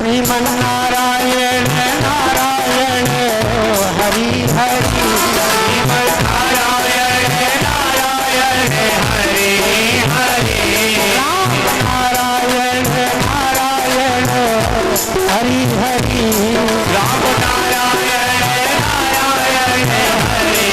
श्रीमन्नारायण नारायण हरि हरि, श्रीमन्नारायण नारायण हरि हरि, राम नारायण नारायण हरि हरि, राम नारायण नारायण हरि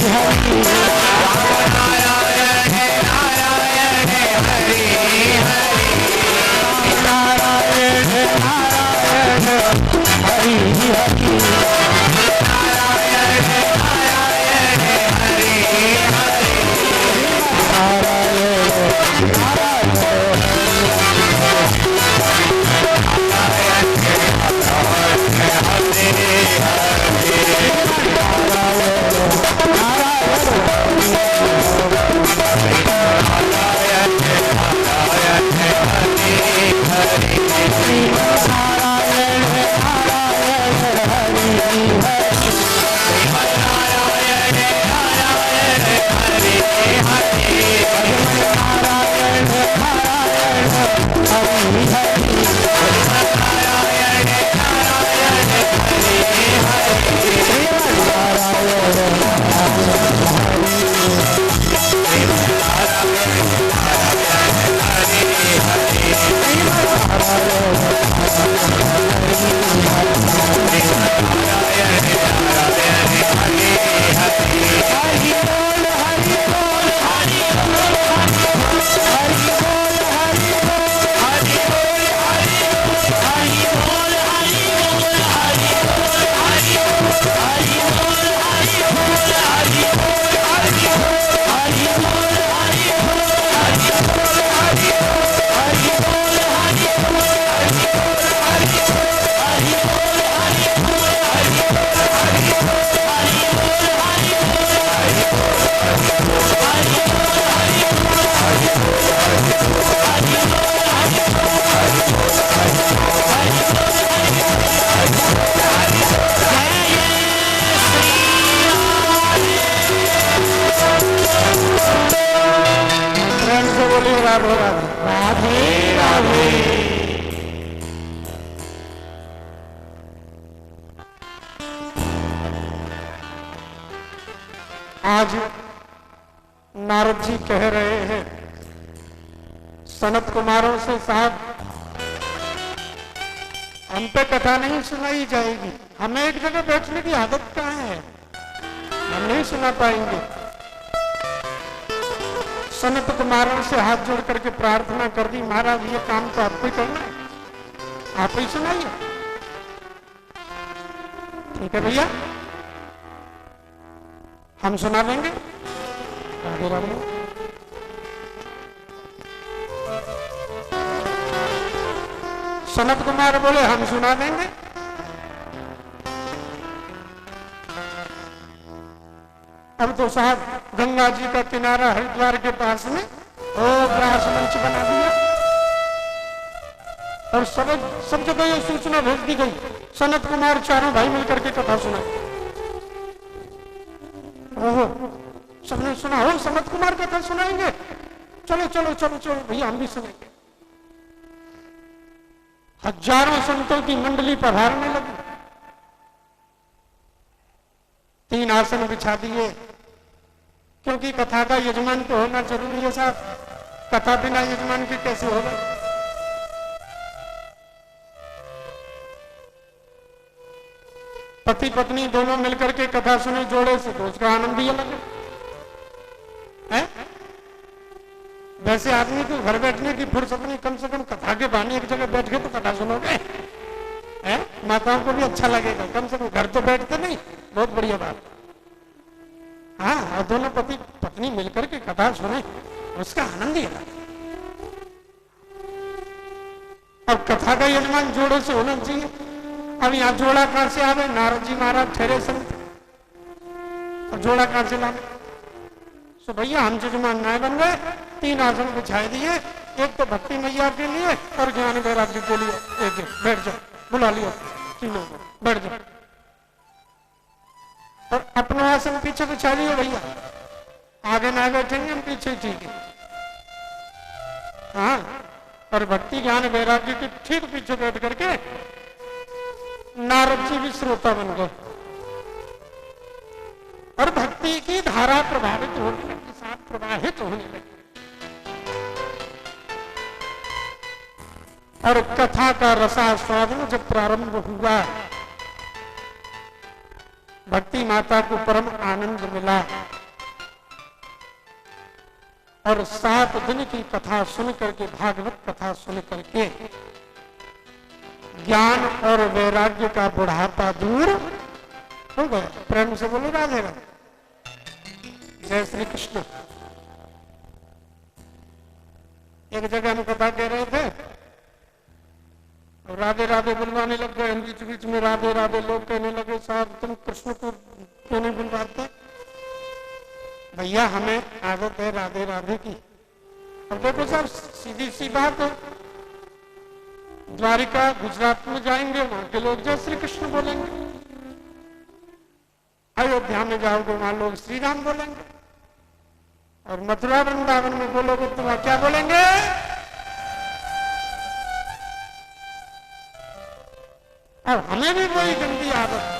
हरि, आज नारद जी कह रहे हैं सनत कुमारों से, साहब हम पे कथा नहीं सुनाई जाएगी, हमें एक जगह बैठने की आदत कहाँ है, हम नहीं सुना पाएंगे। सनत कुमारों से हाथ जोड़ करके प्रार्थना कर दी, महाराज ये काम तो आपको ही करना है, आप ही सुनाइए। ठीक है भैया, हम सुना देंगे। राधे राधे। सनत कुमार बोले हम सुना देंगे। अब तो साहब गंगा जी का किनारा हरिद्वार के पास में व्यास मंच बना दिया और सब जगह ये सूचना भेज दी गई, सनत कुमार चारों भाई मिलकर के कथा सुना। ओहो, सबने सुना, हो सनत कुमार कथा सुनाएंगे, चलो चलो चलो चलो भैया हम भी सुनेंगे। हजारों संतों की मंडली पधारने लगी, 3 आसन बिछा दिए, क्योंकि कथा का यजमान तो होना जरूरी है साहब, कथा बिना यजमान के कैसे होगा। पति पत्नी दोनों मिलकर के कथा सुने जोड़े से, तो उसका आनंद ही अलग है। वैसे आदमी को घर बैठने की फुर्सत नहीं, कम से कम कथा के बहाने एक जगह बैठ के तो कथा सुनोगे, माताओं को भी अच्छा लगेगा, कम से कम घर तो बैठते नहीं, बहुत बढ़िया बात। हाँ, और दोनों पति पत्नी मिलकर के कथा सुने, उसका आनंद ही अलग। अब कथा का यजमान जोड़ों से होना चाहिए। अब यहाँ जोड़ा कहां से आवे, नारद जी महाराज ठहरे संत, और जोड़ा कहां से लावे। तो भैया हम यजमान नए बन गए, 3 आसन बिछाए दिए, एक तो भक्ति मैया के लिए और ज्ञान वैराग्य के लिए, एक बैठ जाओ, बुला लिया तीनों को, बैठ जाओ। और अपना आसन पीछे बिछा लियो भैया, आगे ना बैठेंगे हम, पीछे ठीक है। हाँ, और भक्ति ज्ञान वैराग्य के ठीक पीछे बैठ करके नारद जी भी श्रोता बन गए और भक्ति की धारा प्रभावित होने लगी, साथ प्रवाहित होने लगी। और कथा का रसास्वादन जब प्रारंभ हुआ, भक्ति माता को परम आनंद मिला और 7 दिन की कथा सुन करके, भागवत कथा सुन करके ज्ञान और वैराग्य का बुढ़ापा दूर हो गया। प्रेम से बोलो राधे राधे, जय श्री कृष्ण। एक जगह हम कथा कह रहे थे, राधे राधे बुलवाने लग गए, बीच बीच में राधे राधे, लोग कहने लगे साहब तुम कृष्ण को क्यों नहीं बुलवाते। भैया हमें आदत है राधे राधे की। अब देखो साहब सीधी सी बात है, द्वारिका गुजरात में जाएंगे, वहां के लोग जय श्री कृष्ण बोलेंगे, अयोध्या में जाओगे वहां लोग श्री राम बोलेंगे, और मथुरा वृंदावन में बोलोगे तो वहां क्या बोलेंगे। अब हमें भी वही गंदी आदत है।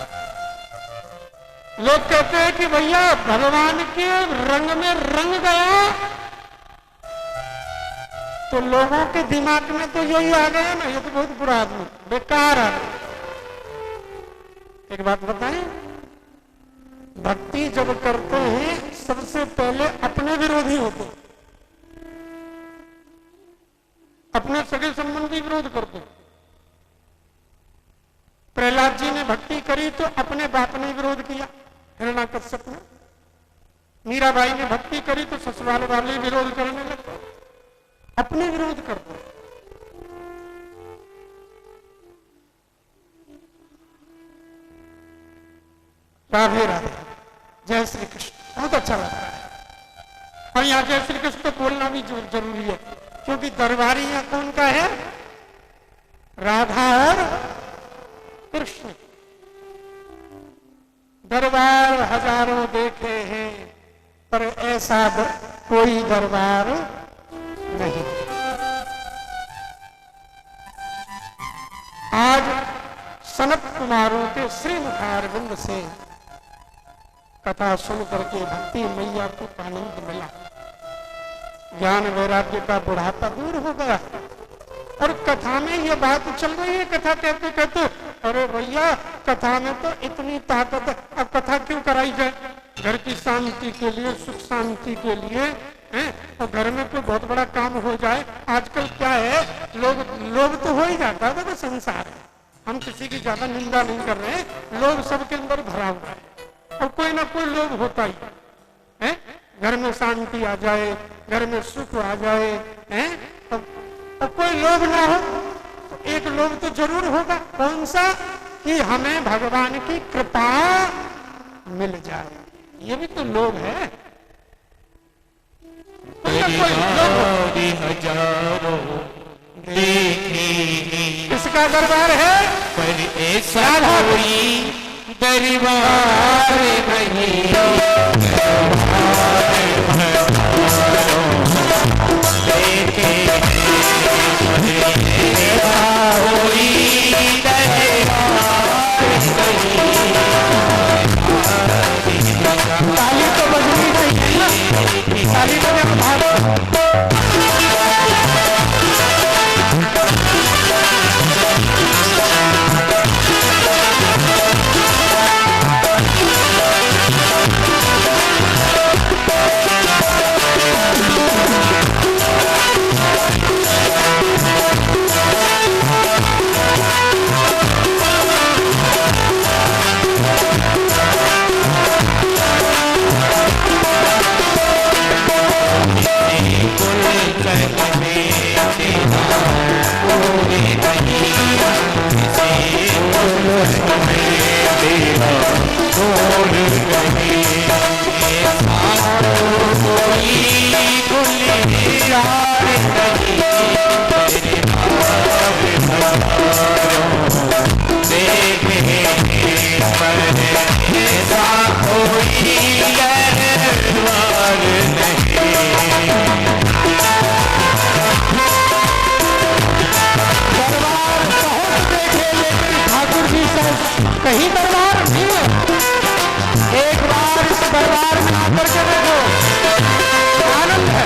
लोग कहते हैं कि भैया भगवान के रंग में रंग गया, तो लोगों के दिमाग में तो यही आ गया ना, ये तो बहुत बुरा आदमी, बेकार आदमी। एक बात बताएं, भक्ति जब करते हैं सबसे पहले अपने विरोधी होते, अपने सगे संबंधी विरोध करते। प्रहलाद जी ने भक्ति करी तो अपने बाप ने विरोध किया, हिरण्याकश्यप ने। मीराबाई ने भक्ति करी तो ससुराल वाले विरोध करने लगे, अपने विरोध करते। राधे राधे, जय श्री कृष्ण। बहुत अच्छा लग रहा है, और यहाँ जय श्री कृष्ण तो बोलना भी जरूरी है, क्योंकि दरबारी यहाँ कौन का है, राधा और कृष्ण। दरबार हजारों देखे हैं पर ऐसा कोई दरबार नहीं। आज सनत कुमारों के श्री मुखारविंद से कथा सुन करके भक्ति मैया को आनंद मिला, ज्ञान वैराग्य का बुढ़ापा दूर हो गया। और कथा में ये बात चल रही है, कथा कहते कहते अरे भैया कथा में तो इतनी ताकत है, अब कथा क्यों कराई जाए। घर की शांति के लिए, सुख शांति के लिए हैं, और घर में कोई बहुत बड़ा काम हो जाए, आजकल क्या है, लोग तो हो ही जाता है, तो संसार है, हम किसी की ज्यादा निंदा नहीं कर रहे हैं, लोग सबके अंदर भरा हुआ है और कोई ना कोई लोग होता ही है। घर में शांति आ जाए, घर में सुख आ जाए, हैं, तो कोई लोभ ना हो तो एक लोभ तो जरूर होगा। कौन सा? कि हमें भगवान की कृपा मिल जाए, ये भी तो लोभ है। हजारों देखे किसका दरबार है? पर ऐसा कोई दरबार नहीं, देखे ताली तो बजनी चाहिए ना, ताली बजा भाग। कहीं दरबार नहीं है, एक बार इस दरबार में आकर के देखो, आनंद है।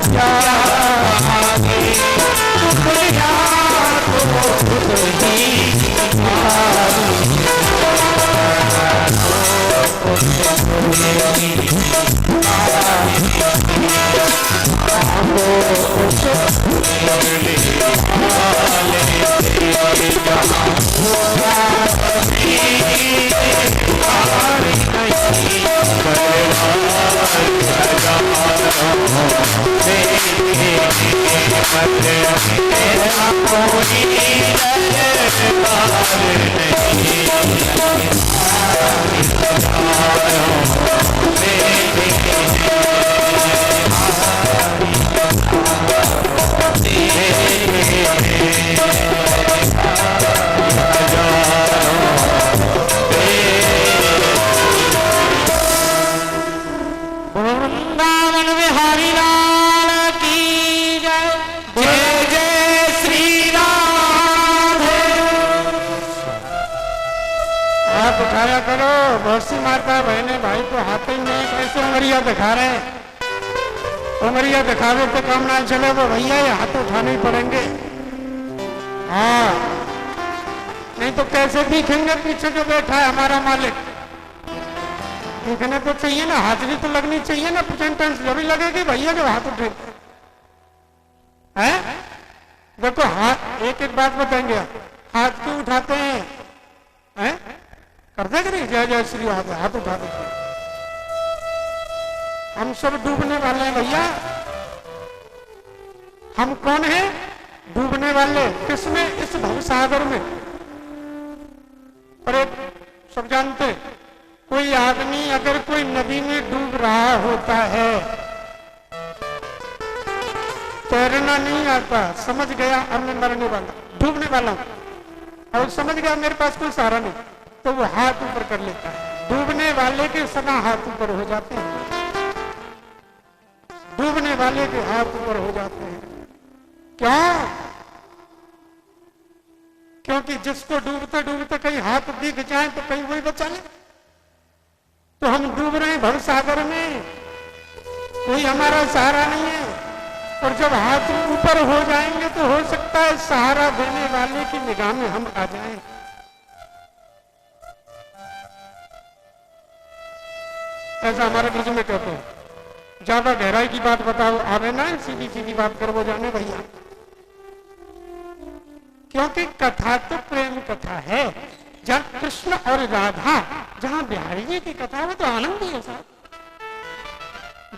भला वृंदावन बिहारी लाल की जय। जय जय श्री राधे। हाथ उठाया करो, बहुत सी माता बहने भाई को हाथ ही नहीं, कैसे उंगलियां दिखा रहे हैं। उंगलियां दिखावे पे काम ना चले वो भैया, ये हाथ उठाने ही पड़ेंगे। हाँ, नहीं तो कैसे दिखेंगे पीछे जो बैठा है हमारा मालिक। दिखने तो चाहिए ना, हाजिरी तो लगनी चाहिए ना, प्रेजेंटेंस जब भी लगेगी भैया जब हाथ उठे। हैं? देखो हाथ, एक एक बात बताएंगे, हाथ क्यों उठाते हैं? हैं? करते कि नहीं? जय जय श्री राधे, हाथ उठा देते। हम सब डूबने वाले हैं भैया। हम कौन हैं? डूबने वाले। किसमें? इस भवसागर में। पर एक सब जानते, कोई आदमी अगर कोई नदी में डूब रहा होता है, तैरना नहीं आता, समझ गया अब मैं मरने वाला, डूबने वाला हूं, और समझ गया मेरे पास कोई सहारा नहीं, तो वो हाथ ऊपर कर लेता है। डूबने वाले के सदा हाथ ऊपर हो जाते हैं। डूबने वाले के हाथ ऊपर हो जाते हैं। क्या? क्योंकि जिसको डूबते डूबते कहीं हाथ दिख जाए तो कहीं वही बचा ले। तो हम डूब रहे हैं भवसागर में, कोई हमारा सहारा नहीं है। और जब हाथ ऊपर हो जाएंगे तो हो सकता है सहारा देने वाले की निगाह में हम आ जाएं। ऐसा हमारे बीच में कहते हैं। ज्यादा गहराई की बात बताओ आवे ना, सीधी सीधी बात कर वो जाने भैया। क्योंकि कथा तो प्रेम कथा है। जहाँ कृष्ण और राधा, जहाँ बिहारी जी की कथा है तो आनंद ही है साहब।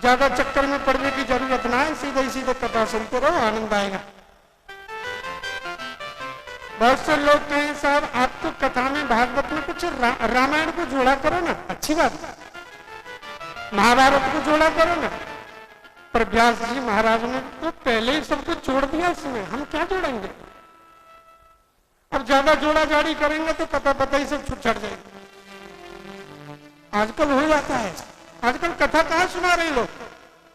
ज्यादा चक्कर में पड़ने की जरूरत ना है, सीधे सीधे कथा सुनते रहो, आनंद आएगा। बहुत से लोग कहें साहब आप तो कथा में भागवत में कुछ रामायण को जोड़ा करो ना, अच्छी बात, महाभारत को जोड़ा करो ना। पर व्यास जी महाराज ने तो पहले ही सब कुछ जोड़ दिया इसमें, हम क्या जोड़ेंगे? अब ज्यादा जोड़ा जाड़ी करेंगे तो कथा पता ही सब छूट छट जाएगी। आजकल हो जाता है। आजकल कथा कहाँ सुना रहे लोग?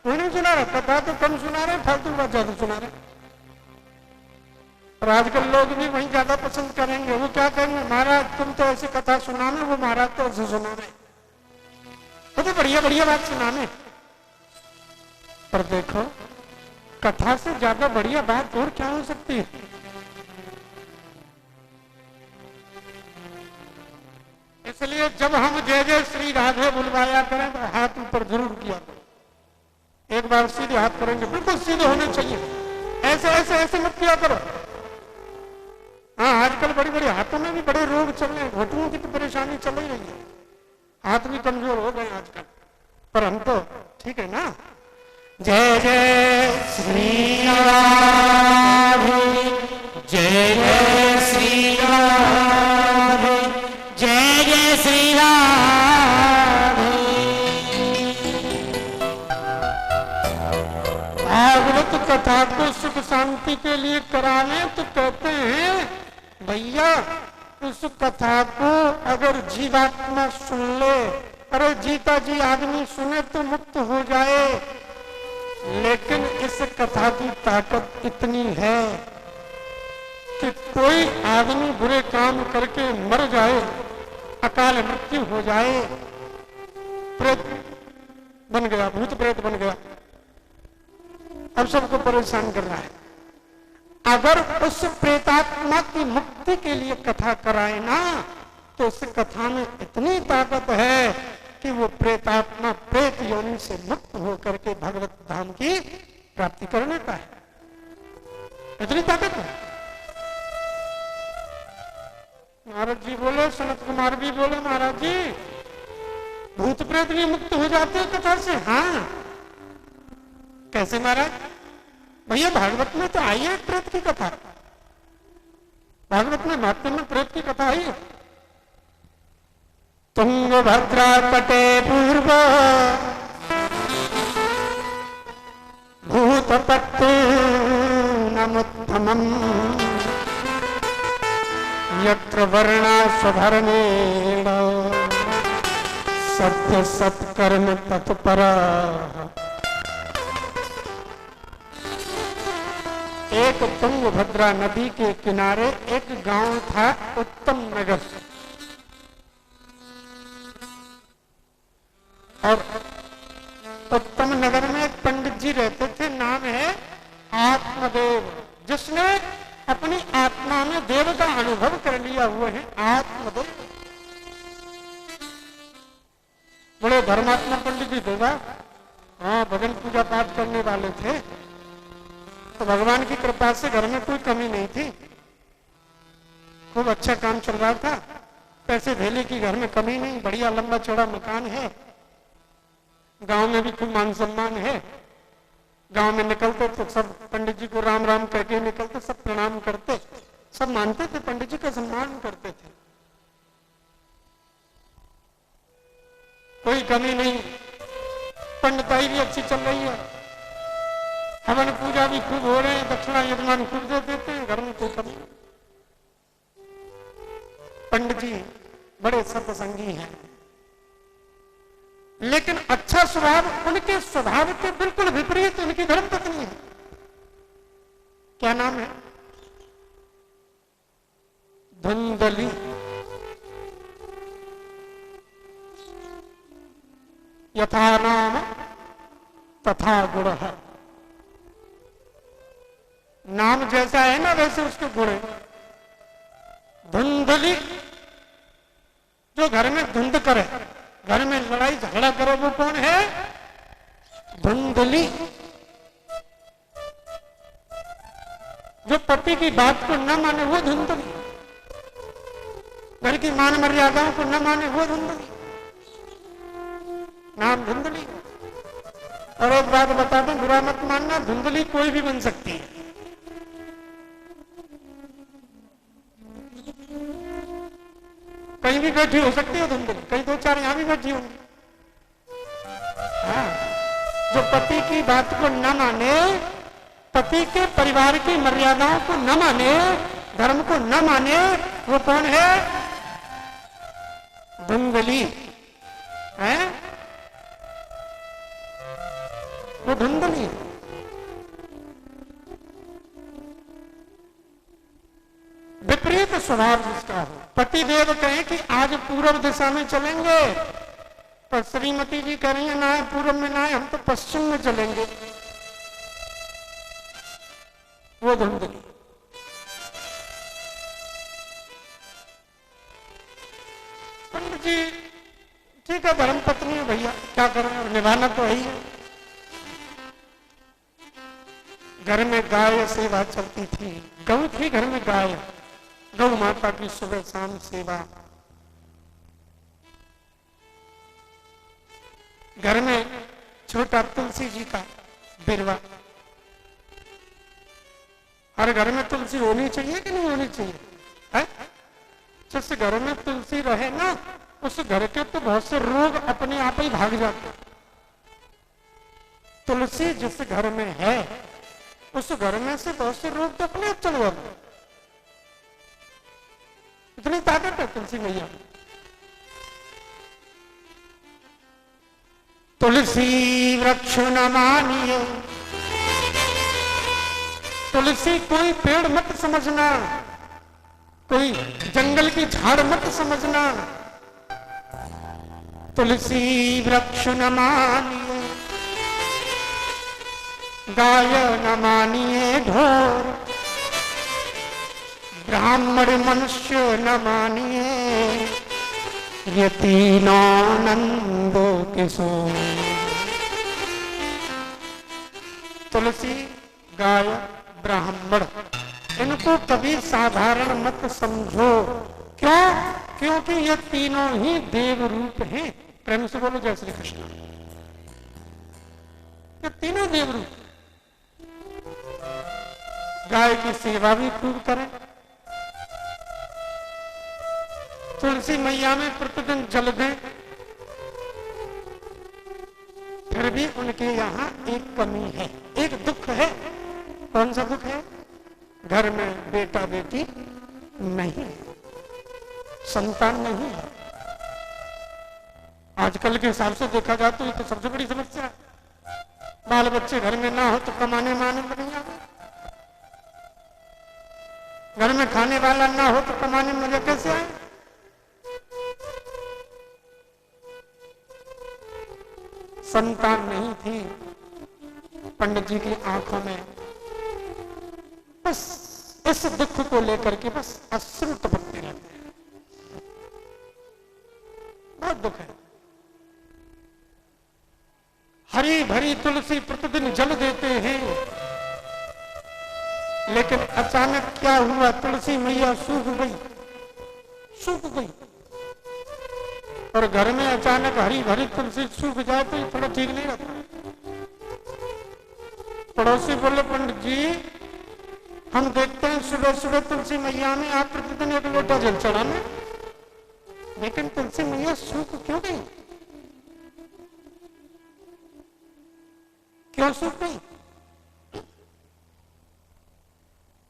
कोई नहीं सुना रहा। कथा तो कम सुना रहे, फालतू बात ज्यादा सुना रहे। और आजकल लोग भी वही ज्यादा पसंद करेंगे। वो क्या कहेंगे, महाराज तुम तो ऐसी कथा सुनाने, वो महाराज तो ऐसे सुना रहे, वो तो बढ़िया बढ़िया बात सुनाने। पर देखो कथा से ज्यादा बढ़िया बात और क्या हो सकती है? इसलिए जब हम जय जय श्री राधे बुलवाया करें तो हाथ ऊपर जरूर किया करो। एक बार सीधे हाथ करेंगे, बिल्कुल सीधे होने चाहिए, ऐसे ऐसे ऐसे मत किया करो। हाँ, आजकल बड़ी बड़ी हाथों में भी बड़े रोग चल रहे हैं, घुटनों की तो परेशानी चल ही रही है, हाथ भी कमजोर हो गए आजकल। पर हम तो ठीक है ना। जय जय श्री राधे, जय जय श्री राधे, जय जय श्री राधे। भागवत कथा को सुख शांति के लिए कराने तो कहते हैं भैया उस कथा को अगर जीवात्मा सुन ले, अरे जीता जी आदमी सुने तो मुक्त हो जाए। लेकिन इस कथा की ताकत इतनी है कि कोई आदमी बुरे काम करके मर जाए, अकाल मृत्यु हो जाए, प्रेत बन गया, भूत प्रेत बन गया, अब सबको परेशान कर रहा है। अगर उस प्रेतात्मा की मुक्ति के लिए कथा कराए ना, तो उस कथा में इतनी ताकत है कि वो प्रेतात्मा प्रेत योनि से मुक्त होकर के भगवत धाम की प्राप्ति कर लेता है। इतनी ताकत है। नारद जी बोले, सनत कुमार भी बोले, महाराज जी भूत प्रेत भी मुक्त हो जाते हैं कथा से। हाँ, कैसे महाराज? भैया भागवत में तो आई है प्रेत की कथा, भागवत में महात्म्य में प्रेत की कथा आई है। तुंगभद्रा तटे पूर्व भूतपत्ते नमुत्तमम् यत्र वर्णा स्वधर्मेण सत्य सत्कर्म तत्परा। एक तुंगभद्रा नदी के किनारे एक गांव था, उत्तम नगर। और उत्तम नगर में एक पंडित जी रहते थे, नाम है आत्मदेव, जिसने अपनी आत्मा में देव का अनुभव कर लिया हुए है। आत्मदेव बड़े धर्मात्मा पंडित जी थे। हाँ, भजन पूजा पाठ करने वाले थे। तो भगवान की कृपा से घर में कोई कमी नहीं थी, खूब अच्छा काम चल रहा था। पैसे धेले की घर में कमी नहीं, बढ़िया लंबा चौड़ा मकान है, गांव में भी खूब मान सम्मान है। गांव में निकलते तो सब पंडित जी को राम राम कह के निकलते, सब प्रणाम करते, सब मानते थे, पंडित जी का सम्मान करते थे। कोई कमी नहीं, पंडिताई भी अच्छी चल रही है, हवन पूजा भी खूब हो रहे हैं, दक्षिणा यजमान खूब दे देते हैं, घर में कोई कमी नहीं। पंडित जी बड़े सत्संगी हैं, लेकिन अच्छा स्वभाव उनके स्वभाव के बिल्कुल विपरीत उनकी धर्मपत्नी है। क्या नाम है? धुंधली। यथा नाम तथा गुण है। नाम जैसा है ना वैसे उसके गुण है। धुंधली, जो घर में धुंध करे, घर में लड़ाई झगड़ा करे, वो कौन है? धुंधली। जो पति की बात को न माने वो धुंधली, घर की मान मर्यादाओं को न माने वो धुंधली, नाम धुंधली। और एक बात बता दूं, बुरा मत मानना, धुंधली कोई भी बन सकती है। कहीं भी बैठी हो सकती है धुंधली, कहीं दो चार यहां भी बैठी होंगी। हाँ, जो पति की बात को न माने, पति के परिवार की मर्यादाओं को न माने, धर्म को न माने, वो कौन है? धुंधली है, वो धुंधली। विपरीत स्वभाव जिसका हो। पति देव कहें कि आज पूर्व दिशा में चलेंगे, पर श्रीमती जी कह रही है ना पूर्व में ना, हम तो पश्चिम में चलेंगे, वो धुंधली। पंडित जी ठीक है, धर्म पत्नी है भैया, क्या करें, निभाना तो है ही। घर में गाय सेवा चलती थी, गौ थी घर में गाय, गौ माता की सुबह शाम सेवा। घर में छोटा तुलसी जी का बिरवा। हर घर में तुलसी होनी चाहिए कि नहीं होनी चाहिए? है? जिस घर में तुलसी रहे ना, उस घर के तो बहुत से रोग अपने आप ही भाग जाते। तुलसी जिस घर में है, उस घर में से बहुत से रोग तो अपने आप चले जाते। इतनी ताकत है तुलसी मैया। तुलसी वृक्ष न मानिए, तुलसी कोई पेड़ मत समझना, कोई जंगल की झाड़ मत समझना। तुलसी वृक्ष न मानिए, गाय न मानिए ढोर, ब्राह्मण मनुष्य न मानिए, ये तीनों नंद किशोर। तुलसी, गाय, ब्राह्मण, इनको कभी साधारण मत समझो। क्यों? क्योंकि ये तीनों ही देव रूप हैं। प्रेम से बोलो जय श्री कृष्ण। ये तीनों देव रूप। गाय की सेवा भी खूब करें, तुलसी मैया में प्रतिदिन जल दें, फिर भी उनके यहाँ एक कमी है, एक दुख है। कौन सा दुख है? घर में बेटा बेटी नहीं है। संतान नहीं है। आजकल के हिसाब से देखा जाए तो ये तो सबसे बड़ी समस्या है। बाल बच्चे घर में ना हो तो कमाने माने में नहीं आते। घर में खाने वाला ना हो तो कमाने में मजा कैसे आए? संतान नहीं थी पंडित जी की आंखों में, बस इस दुख को लेकर के बस अश्रु टपकते रहते हैं। बहुत दुख है। हरी भरी तुलसी प्रतिदिन जल देते हैं, लेकिन अचानक क्या हुआ? तुलसी मैया सूख गई, सूख गई। और घर में अचानक हरी भरी तुलसी सूख जाए तो ये थोड़ा ठीक नहीं रहता। पड़ोसी बोले, पंडित जी हम देखते हैं सुबह सुबह तुलसी मैया में आप प्रतिदिन एक लोटा जल चढ़ाने, लेकिन तुलसी मैया सूख क्यों गई? क्यों सूख गई?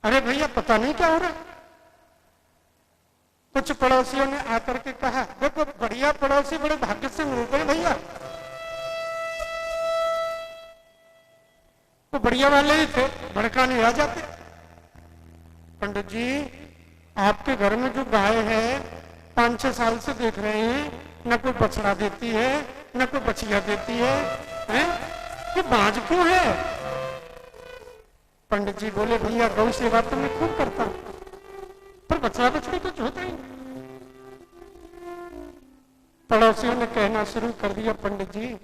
अरे भैया पता नहीं क्या हो रहा। कुछ पड़ोसियों ने आकर के कहा, देखो बढ़िया पड़ोसी बड़े भाग्य से मिल गए भैया, तो बढ़िया वाले ही थे, भड़काने आ जाते। पंडित जी आपके घर में जो गाय है 5-6 साल से देख रहे हैं, न कोई बछड़ा देती है न कोई बछिया देती है, ये बाज क्यों है? पंडित जी बोले, भैया गौ सेवा तो मैं खूब करता हूं, पर बछड़ा बछड़ी कुछ होता ही। पड़ोसियों ने कहना शुरू कर दिया, पंडित जी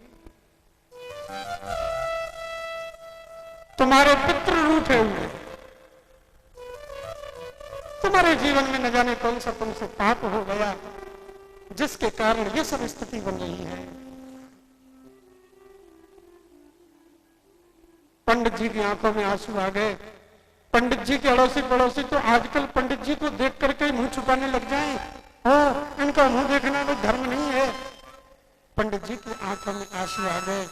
तुम्हारे पितृ रूठे हुए, तुम्हारे जीवन में न जाने कौन सा तुमसे पाप हो गया जिसके कारण ये सब स्थिति बन रही है। पंडित जी की आंखों में आंसू आ गए। पंडित जी के अड़ोसी पड़ोसी तो आजकल पंडित जी को देख करके मुंह छुपाने लग जाएं। इनका मुंह देखना कोई धर्म नहीं है। पंडित जी की आंखों में आंसू आ गए।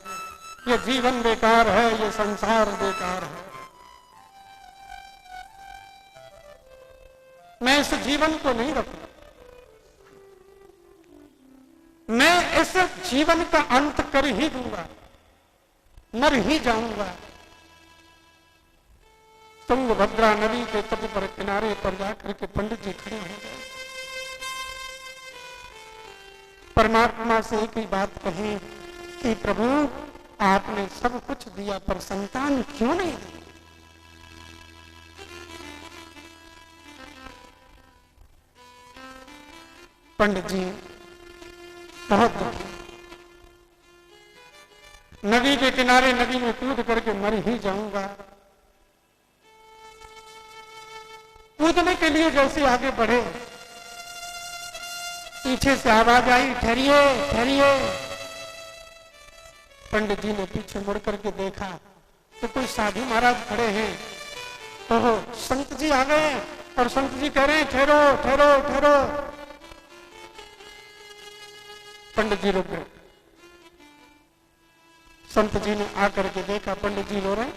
ये जीवन बेकार है, ये संसार बेकार है। मैं इस जीवन को नहीं रखूंगा, मैं इस जीवन का अंत कर ही दूंगा, मर ही जाऊंगा। तुंगभद्रा नदी के तट पर किनारे पर जाकर के पंडित जी खड़े हो गए। परमात्मा से एक ही बात कही कि प्रभु आपने सब कुछ दिया पर संतान क्यों नहीं दी? पंडित जी बहुत दुखी, नदी के किनारे नदी में कूद करके मर ही जाऊंगा। कूदने के लिए जैसे आगे बढ़े, पीछे से आवाज आई, ठहरिए ठहरिए। पंडित जी ने पीछे मुड़ करके देखा तो कोई साधु महाराज खड़े हैं। तो संत जी आ गए और संत जी कह रहे हैं, ठहरो ठहरो ठहरो। पंडित जी रुक गए। संत जी ने आकर के देखा पंडित जी रो रहे हैं।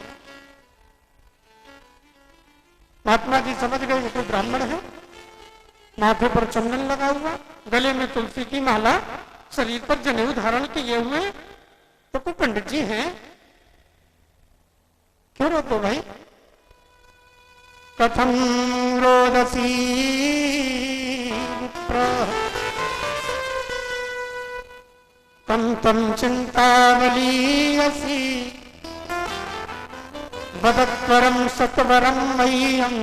महात्मा जी समझ गए ये कोई ब्राह्मण है, माथे पर चंदन लगा हुआ, गले में तुलसी की माला, शरीर पर जनेऊ धारण किए हुए, तो कोई पंडित जी हैं। क्यों रोते भाई? कथम रोदसी तम तम चिंतावलीयसी वदत्वरम सत्वरम मह्यम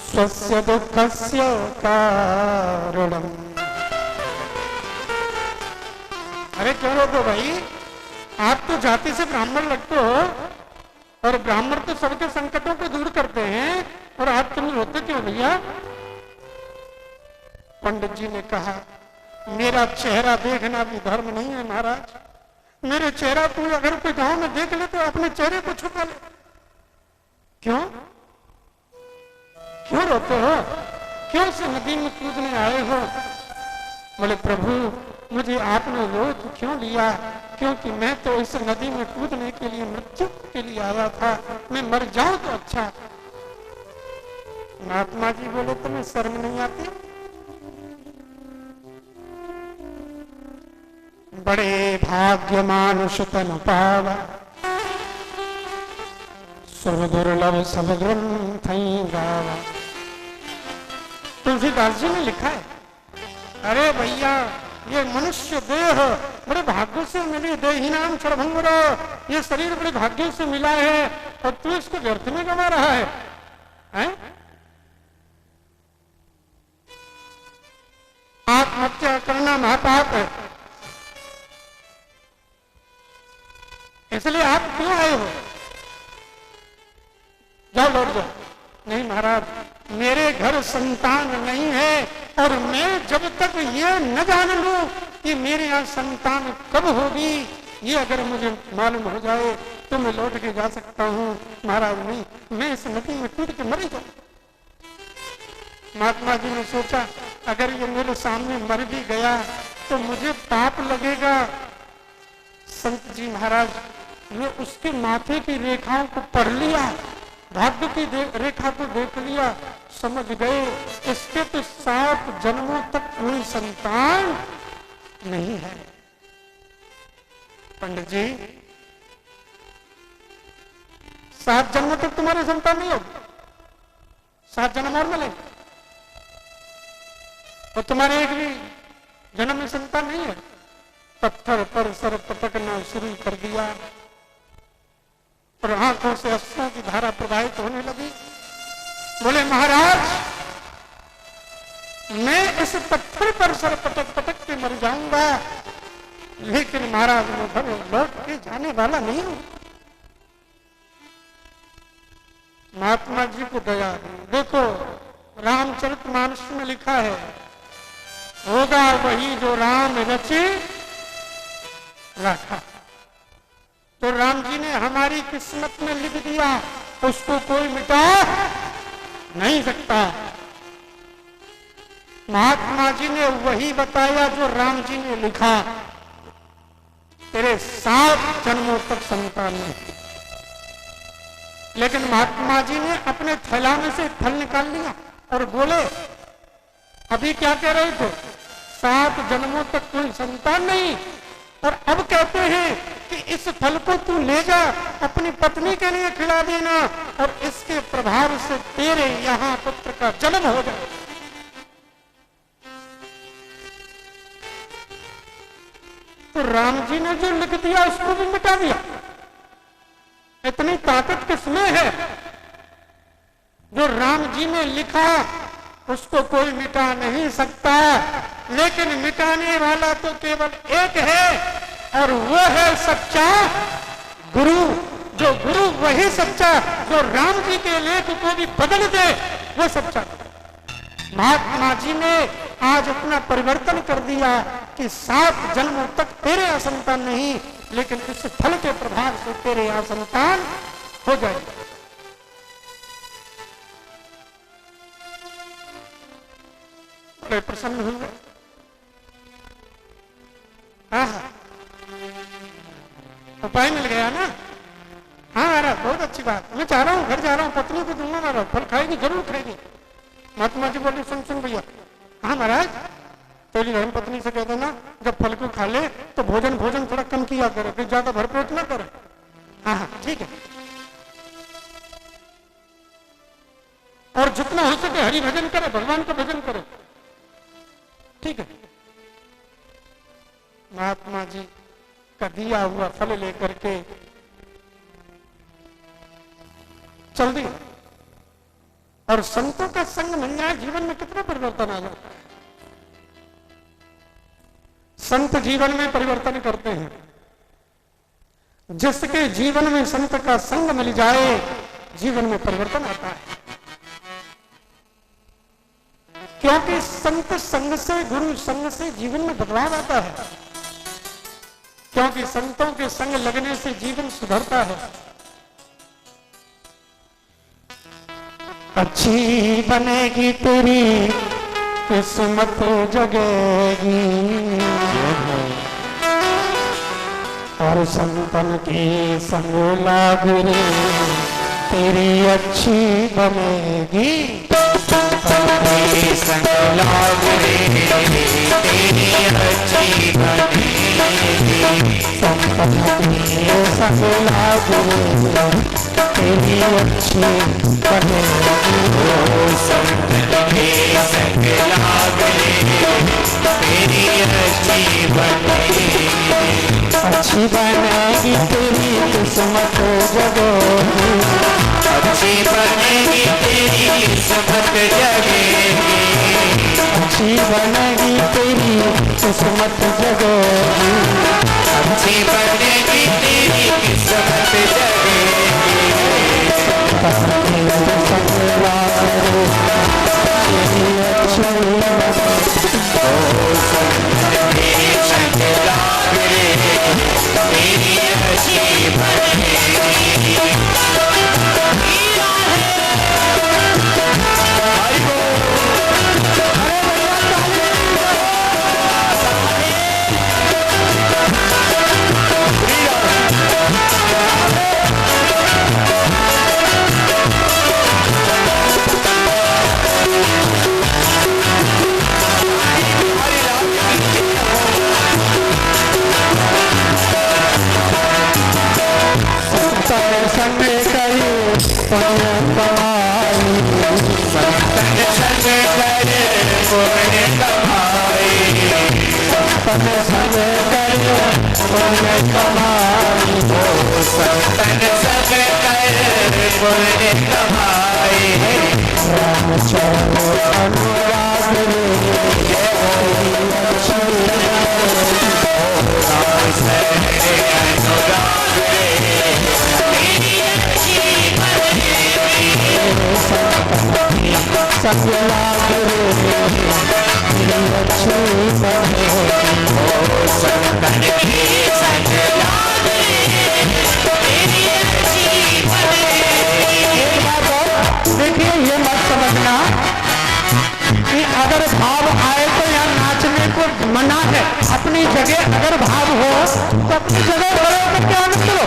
स्वस्य दुःखस्य कारणम। अरे क्यों रोको भाई? आप तो जाति से ब्राह्मण लगते हो और ब्राह्मण तो सबके संकटों को दूर करते हैं, और आप तुम रोते क्यों भैया? पंडित जी ने कहा, मेरा चेहरा देखना भी धर्म नहीं है महाराज। मेरे चेहरा को अगर कोई गांव में देख ले तो अपने चेहरे को छुपा ले। क्यों क्यों रोते हो? क्यों से नदी में कूदने आए हो? बोले प्रभु मुझे आपने रोक क्यों लिया? क्योंकि मैं तो इस नदी में कूदने के लिए, मृत्यु के लिए आया था। मैं मर जाऊं तो अच्छा। महात्मा जी बोले तुम्हें शर्म नहीं आती? बड़े भाग्य मानुष तन पावा, सुर दुर्लभ सब ग्रंथ गावा। तुलसीदास जी ने लिखा है, अरे भैया ये मनुष्य देह बड़े भाग्य से मिली, देहिनाम क्षणभंगुर, ये शरीर बड़े भाग्य से मिला है और तू इसको व्यर्थ में गवा रहा है, हैं? आत्महत्या करना महापाप है, इसलिए आप क्यों आए हो? जाओ लौट जाओ। नहीं महाराज, मेरे घर संतान नहीं है और मैं जब तक ये न जान लूं कि मेरे यहाँ संतान कब होगी, ये अगर मुझे मालूम हो जाए तो मैं लौट के जा सकता हूँ। महाराज नहीं, मैं इस नदी में कूद के मर जाऊं। महात्मा जी ने सोचा अगर ये मेरे सामने मर भी गया तो मुझे पाप लगेगा। संत जी महाराज ने उसके माथे की रेखाओं को पढ़ लिया, भाग्य की रेखा को देख लिया, समझ गए इसके तो 7 जन्मों तक कोई संतान नहीं है। पंडित जी 7 जन्मों तक तुम्हारे संतान नहीं होगी, 7 जन्म और मिले तो तुम्हारे एक भी जन्म में संतान नहीं है। पत्थर पर सर पटकना शुरू कर दिया और आंखों से अश्रु की धारा प्रवाहित होने लगी। बोले महाराज मैं इस पत्थर पर सर पटक पटक के मर जाऊंगा, लेकिन महाराज मैं घर लौट के जाने वाला नहीं हूं। महात्मा जी को दया देखो, रामचरितमानस में लिखा है, होगा वही जो राम रचे रखा। तो राम जी ने हमारी किस्मत में लिख दिया, उसको कोई मिटा नहीं सकता। महात्मा जी ने वही बताया जो राम जी ने लिखा, तेरे 7 जन्मों तक संतान नहीं। लेकिन महात्मा जी ने अपने थैलाने से फल निकाल लिया और बोले, अभी क्या कह रहे थे, 7 जन्मों तक कोई संतान नहीं, और अब कहते हैं कि इस फल को तू ले जा अपनी पत्नी के लिए खिला देना और इसके प्रभाव से तेरे यहाँ पुत्र का जन्म हो जाए। तो राम जी ने जो लिख दिया उसको भी मिटा दिया। इतनी ताकत किसमें है? जो राम जी ने लिखा उसको कोई मिटा नहीं सकता, लेकिन मिटाने वाला तो केवल एक है और वो है सच्चा गुरु। जो गुरु वही सच्चा, जो राम जी के लेख को भी बदल दे, वो सच्चा। महात्मा जी ने आज अपना परिवर्तन कर दिया कि 7 जन्मों तक तेरे असंतान नहीं, लेकिन इस फल के प्रभाव से तेरे असंतान हो जाएगा। बड़े प्रसन्न हुए। उपाय मिल गया ना? हाँ महाराज बहुत अच्छी बात, मैं चाह रहा हूँ घर जा रहा हूँ, पत्नी को दूंगा महाराज, फल खाएगी जरूर खाएगी। महात्मा जी बोले, सुन भैया। हाँ महाराज, तेरी धर्म पत्नी से कह देना जब फल को खा ले तो भोजन थोड़ा कम किया करे, फिर ज्यादा भरपेट ना करे। हाँ ठीक है। और जितना हो सके हरि भजन करे, भगवान का भजन करे, ठीक है। महात्मा जी का दिया हुआ फल लेकर के चल दिया और संतों का संग मिल जाए, जीवन में कितना परिवर्तन आ जाता है। संत जीवन में परिवर्तन करते हैं। जिसके जीवन में संत का संग मिल जाए, जीवन में परिवर्तन आता है। क्योंकि संत संग से, गुरु संग से जीवन में बदलाव आता है। क्योंकि संतों के संग लगने से जीवन सुधरता है। अच्छी बनेगी तेरी किस्मत जगेगी और संतन की संग लाग रे तेरी अच्छी बनेगी। संग लाग रे तेरी अच्छी बनेगी। तेरे संग लागे तेरी अच्छी बनेगी। संतन के संग लागे तेरी अच्छी बनेगी। अच्छी बनेगी तेरी किस्मत जगोगी। अच्छी बनेगी तेरी किस्मत जगेगी। अच्छी बनेगी तेरी किस्मत जगोगी। अच्छी बनेगी तेरी किस्मत जगेगी। तेरे संग लागे तेरी अच्छी तेरे संग लागे तेरी अच्छी बनेगी। संग करी पुण्य कमाई। संतन संग करे पुण्य कमाई। संतन संग करी पुण्य कमाई। संतन संग करे पुण्य कमाई। राम चलो अनुराग रे तेरी अच्छी राम से अनुराग रे तेरी अच्छी बनेगी। संग लागे तेरी अच्छी बनेगी। संतन के संग लागे तेरी अच्छी बनेगी। एक बात और देखिए, ये मत समझना कि अगर भाव आए तो यहाँ नाचने को मना है। अपनी जगह अगर भाव हो तो अपनी जगह करो, तो क्या आनंद लो।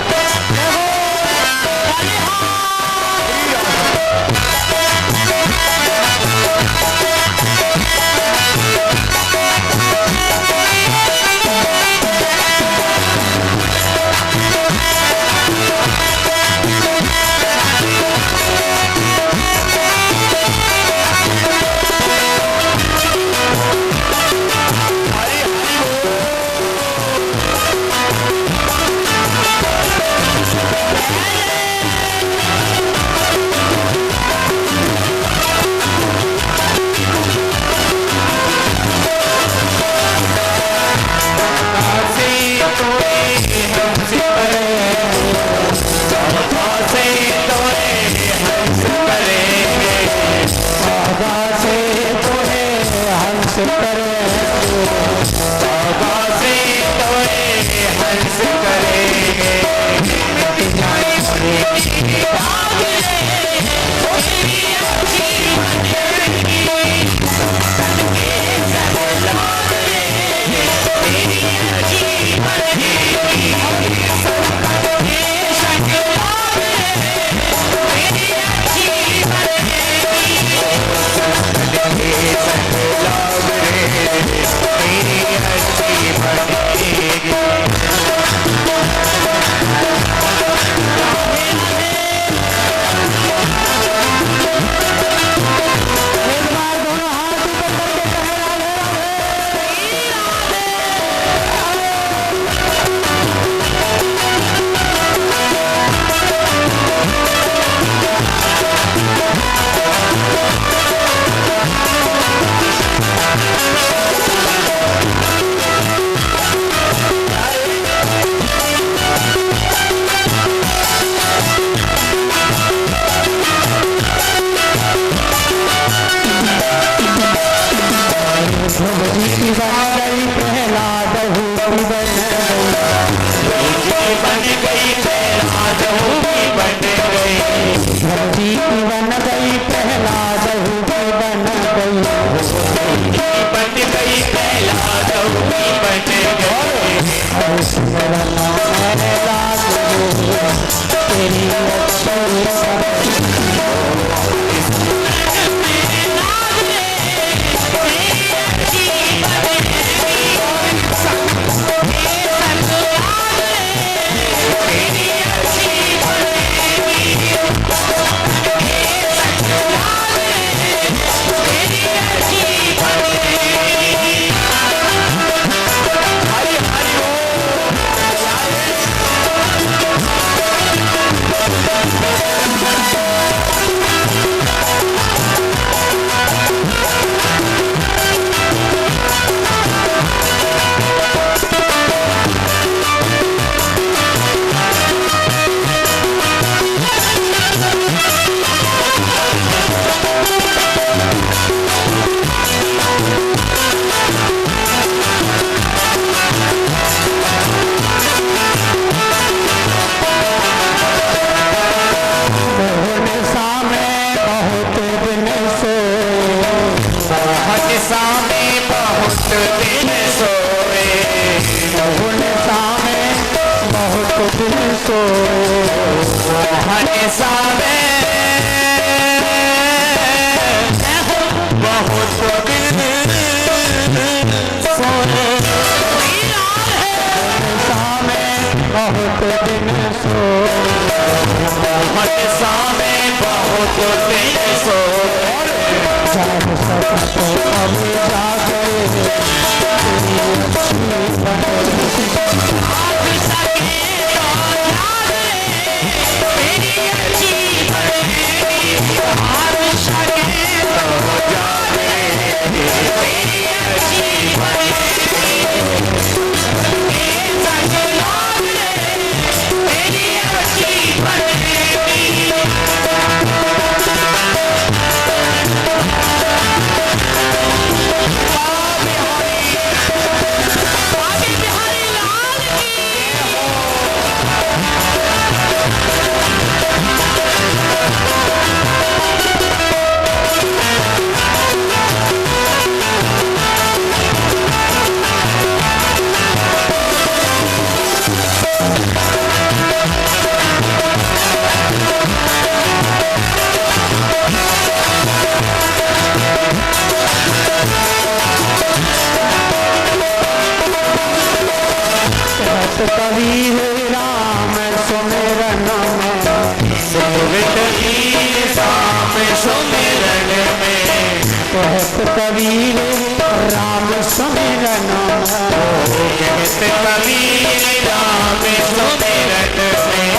सामे बहुत दिन सोए, मोहन सामे बहुत दिन सोए, मोहन सामे बहुत दिन सोए, सामे बहुत दिन सोए, मोहन सामे बहुत दिन सोए, जाग सका तो अब जागे, तेरी अच्छी बनेगी। आप सके तो जागे, तेरी अच्छी बनेगी, आप सके तो जागे, तेरी अच्छी बनेगी, सच जागे, तेरी अच्छी बनेगी। आगे बिहारी लाल की कहत कबीर राम सुमिरन में, शाम सुमिरन में, कहत कबीर राम सुमिरन में, कहत कबीर राम सुमिरन में,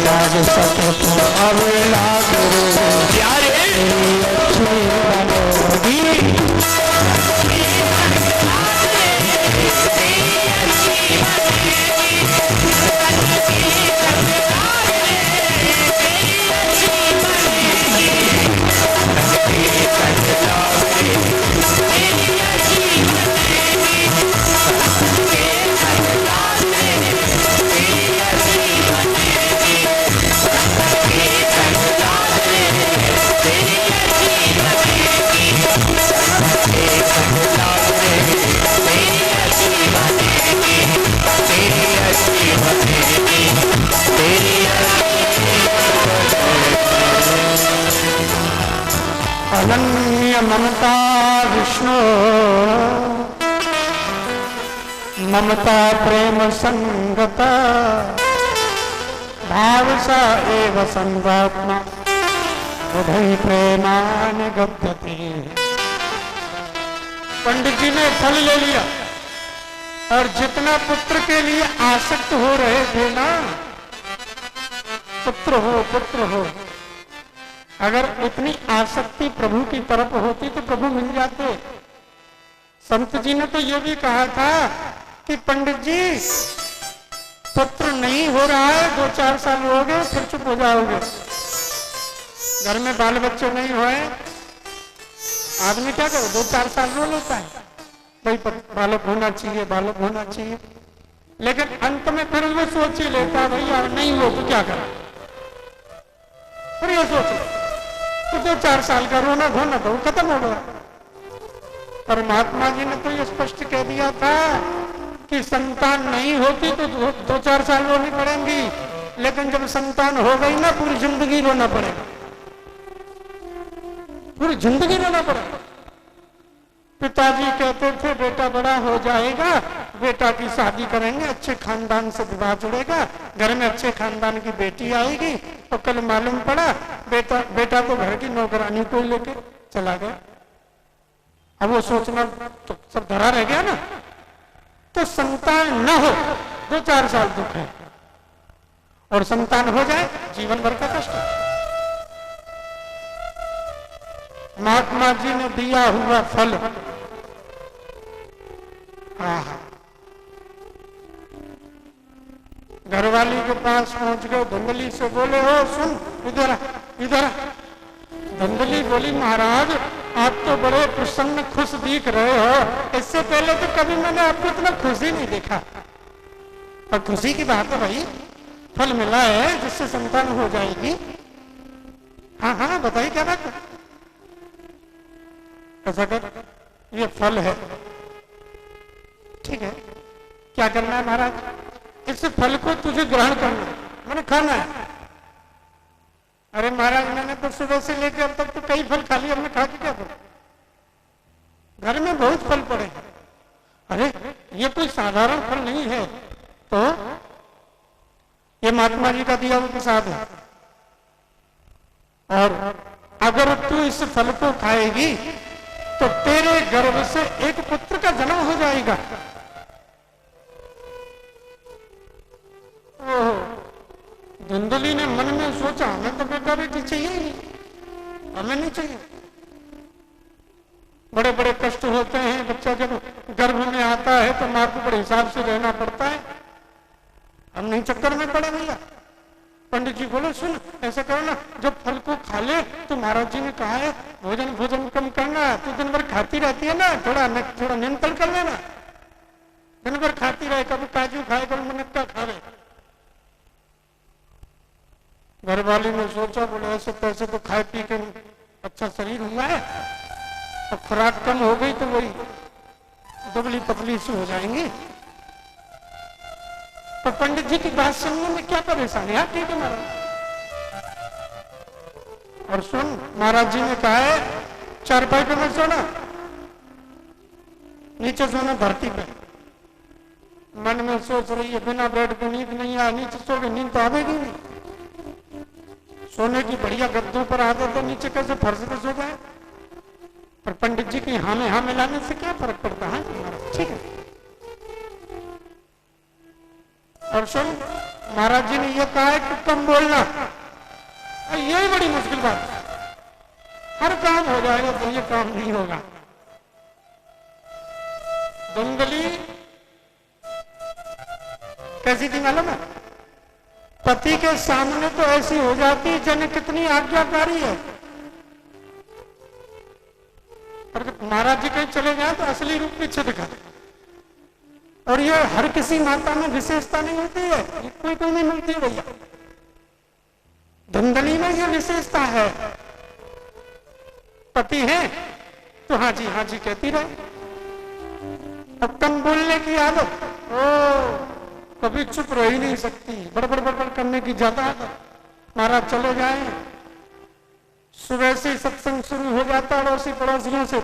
लाग सके तो अब लाग रे, प्यारे तेरी अच्छी बनेगी। अनन्य ममता विष्णु, ममता प्रेम संगता, भाव सा एव संगात्मा, बुधै प्रेमान गद्यते। पंडित जी ने फल ले लिया और जितना पुत्र के लिए आसक्त हो रहे थे ना, पुत्र हो, अगर इतनी आसक्ति प्रभु की तरफ होती तो प्रभु मिल जाते। संत जी ने तो ये भी कहा था कि पंडित जी पुत्र नहीं हो रहा है, 2-4 साल हो गए फिर चुप हो जाओगे। घर में बाल बच्चे नहीं हुए, आदमी क्या करे, 2-4 साल रो लेता है, भाई बालक होना चाहिए, बालक होना चाहिए, लेकिन अंत में फिर वो सोच ही लेता भाई यार नहीं हो तो क्या करें, फिर ये सोच तो 2-4 साल का रोना धोना तो खत्म हो गया। परमात्मा जी ने तो ये स्पष्ट कह दिया था कि संतान नहीं होती तो 2-4 साल रोनी पड़ेंगी, लेकिन जब संतान हो गई ना पूरी जिंदगी रोना पड़ेगा, पूरी जिंदगी रोना पड़ेगा। पिताजी कहते थे बेटा बड़ा हो जाएगा, बेटा की शादी करेंगे, अच्छे खानदान से विवाह जुड़ेगा, घर में अच्छे खानदान की बेटी आएगी। तो कल मालूम पड़ा बेटा तो घर की नौकरानी को लेके चला गया। अब वो सोचना तो सब धरा रह गया ना। तो संतान न हो 2-4 साल दुख है, और संतान हो जाए जीवन भर का कष्ट है। महात्मा जी ने दिया हुआ फल, घरवाली के पास पहुंच गए, धुंधली से बोले हो सुन इधर इधर। धुंधली बोली महाराज आप तो बड़े प्रसन्न खुश दिख रहे हो, इससे पहले तो कभी मैंने आपको इतना खुशी नहीं देखा। और खुशी की बात है भाई, फल मिला है जिससे संतान हो जाएगी। हाँ हाँ बताइए क्या बात है। ऐसा कर ये फल है, ठीक है, क्या करना है महाराज, इस फल को तुझे ग्रहण करना है, मैंने खाना है। अरे महाराज मैंने तो सुबह से लेकर अब तक तो कई फल खा लिए, हमने खा के क्या करो, घर में बहुत फल पड़े हैं। अरे ये कोई साधारण फल नहीं है, तो ये महात्मा जी का दिया हुआ प्रसाद है, और अगर तू इस फल को खाएगी तो तेरे गर्भ से एक पुत्र का जन्म हो जाएगा। धुंधली ने मन में सोचा हमें तो बेटा बेटी चाहिए ही नहीं, हमें नहीं चाहिए। बड़े बड़े कष्ट होते हैं, बच्चा जब गर्भ में आता है तो मां को बड़े हिसाब से रहना पड़ता है, हम नहीं चक्कर में पड़े भैया। पंडित जी बोले सुन ऐसा करो ना, जब फल को खा ले तो महाराज जी ने कहा है भोजन कम करना, तो दिन भर खाती रहती है ना, थोड़ा नियंत्रण कर लेना, दिन भर खाती रहे, कभी काजू खाए कभी मुनक्का खा ले। घर वाली ने सोचा बोले ऐसे पैसे तो खाए पी के अच्छा शरीर हुआ है, और खुराक कम हो गई तो वही दुबली पतली सी हो जाएंगी। तो पंडित जी की बात सुनने में क्या परेशानी है, ठीक है महाराज। और सुन महाराज जी ने कहा है चारपाई पे मत सोना, नीचे सोना धरती पे। मन में सोच रही है बिना बेड पे नींद नहीं आ, नीचे सो के नींद तो आवेगी नहीं, सोने की बढ़िया गद्दों पर आदत है, नीचे कैसे फर्श पे सो जाए। पर पंडित जी की हाँ में हाँ मिलाने से क्या फर्क पड़ता है, ठीक है। और सुन महाराज जी ने यह कहा है कि कम बोलना, यही बड़ी मुश्किल बात है, हर काम हो जाएगा तो ये काम नहीं होगा। धुंधली कैसी थी मालूम है, पति के सामने तो ऐसी हो जाती जन कितनी आज्ञाकारी है, पर महाराज जी कहीं चले जाए तो असली रूप पीछे दिखा। और ये हर किसी माता में विशेषता नहीं होती है, कोई कोई नहीं मिलती भैया, धुंधली में ये विशेषता है। पति है तो हाँ जी कहती रहे। अब कम बोलने की आदत, कभी चुप रह ही नहीं सकती, बड़बड़ करने की ज्यादा आदत। महाराज चले जाए, सुबह से सत्संग शुरू हो जाता है अड़ोसी पड़ोसियों से,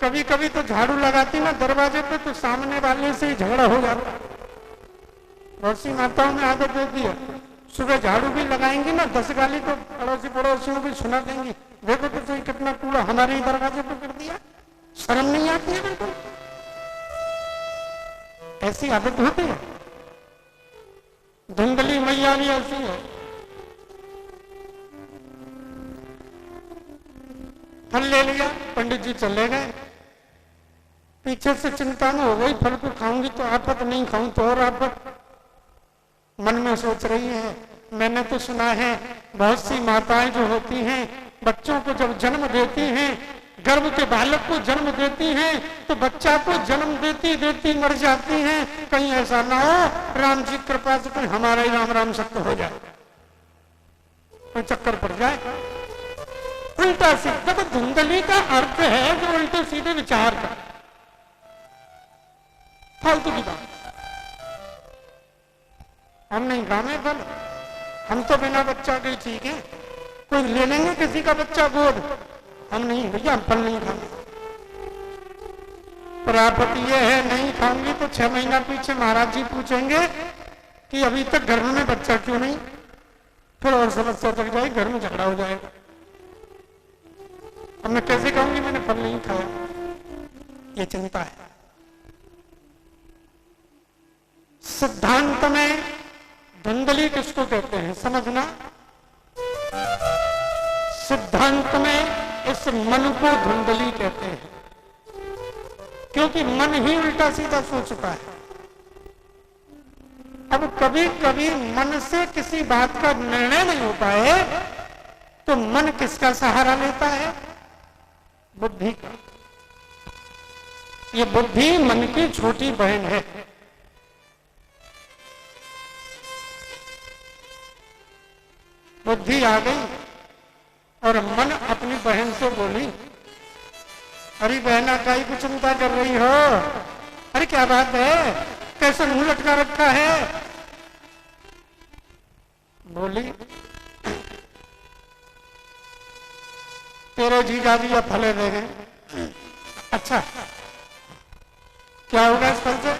कभी कभी तो झाड़ू लगाती ना दरवाजे पे तो सामने वाले से ही झगड़ा हो जाता। बहुत सी माताओं में आदत होती है, सुबह झाड़ू भी लगाएंगी ना 10 गाली तो अड़ोसी पड़ोसियों भी सुना देंगी, देखो तो सही कितना कूड़ा हमारे ही दरवाजे पे कर दिया, शर्म नहीं आती है बिल्कुल। ऐसी आदत होती है, धुंधली मैया भी ऐसी है। फल ले लिया, पंडित जी चले गए, पीछे से चिंता में हो गई फल को खाऊंगी तो आफत, नहीं खाऊं तो और आफत। मन में सोच रही है मैंने तो सुना है बहुत सी माताएं जो होती हैं बच्चों को जब जन्म देती हैं, गर्भ के बालक को जन्म देती हैं तो बच्चा को जन्म देती देती मर जाती हैं, कहीं ऐसा ना हो राम जी कृपा से कोई हमारा ही राम राम सत्य हो जाए, कोई चक्कर पड़ जाए। उल्टा सीधा तो धुंधली का अर्थ है जो उल्टे सीधे विचार का, फालतू की बात। हम नहीं खाने फल, हम तो बिना बच्चा के ठीक है, कोई ले लेंगे किसी का बच्चा गोद, हम नहीं भैया, हम फल नहीं खाएंगे। पर आपत्ति यह है नहीं खाऊंगी तो 6 महीना पीछे महाराज जी पूछेंगे कि अभी तक घर में बच्चा क्यों नहीं, फिर और समस्या तक जाएगी, घर में झगड़ा हो जाएगा। अब मैं कैसे कहूंगी मैंने फल नहीं खाया, ये चिंता है। सिद्धांत में धुंधली किसको कहते हैं समझना, सिद्धांत में इस मन को धुंधली कहते हैं, क्योंकि मन ही उल्टा सीधा सोचता है। अब कभी कभी मन से किसी बात का निर्णय नहीं होता है तो मन किसका सहारा लेता है, बुद्धि का। ये बुद्धि मन की छोटी बहन है। बुद्धि आ गई और मन अपनी बहन से बोली अरे बहना काई को चिंता कर रही हो? अरे क्या बात है, कैसे मुंह लटका रखा है? बोली तेरे जीजा जी अब फले दे गए। अच्छा क्या होगा इस फल से?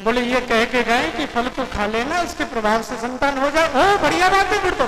बोले ये कह के गए कि फल को खा लेना, इसके प्रभाव से संतान हो जाए। ओ बढ़िया बात है, फिर तो